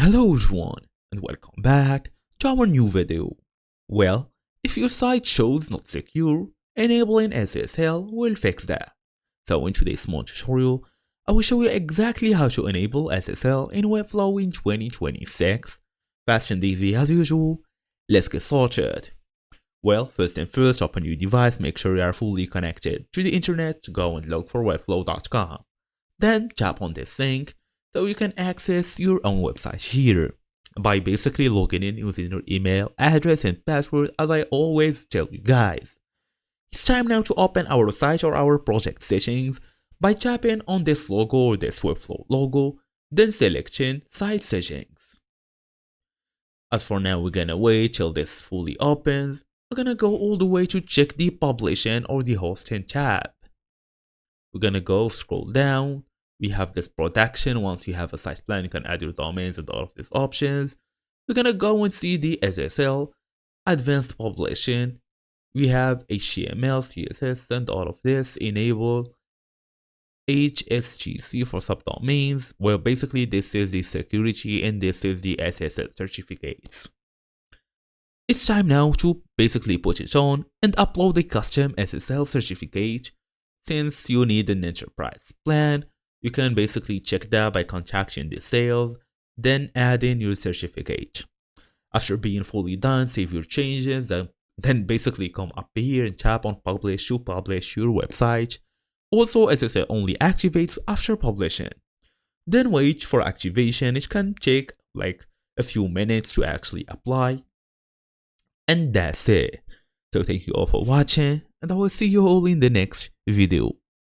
Hello everyone and welcome back to our new video. Well, if your site shows not secure, enabling SSL will fix that. So in today's small tutorial, I will show you exactly how to enable SSL in Webflow in 2026. Fast and easy as usual. Let's get started. Well, first and first, open your device, make sure you are fully connected to the internet, go and look for webflow.com. Then tap on this link so you can access your own website here by basically logging in using your email address and password, as I always tell you guys. It's time now to open our site or our project settings by tapping on this logo or this Webflow logo, then selecting site settings. As for now, we're gonna wait till this fully opens. We're gonna go all the way to check the publishing or the hosting tab. We're gonna go scroll down. We have this protection. Once you have a site plan, you can add your domains and all of these options. We're gonna go and see the SSL, advanced publishing. We have HTML, CSS, and all of this. Enable HSGC for subdomains. Well, basically this is the security and this is the SSL certificates. It's time now to basically put it on and upload a custom SSL certificate. Since you need an enterprise plan, you can basically check that by contacting the sales, then add in your certificate. After being fully done, save your changes, then basically come up here and tap on publish to publish your website. Also, SSL only activates after publishing. Then wait for activation. It can take like a few minutes to actually apply. And that's it. So thank you all for watching, and I will see you all in the next video.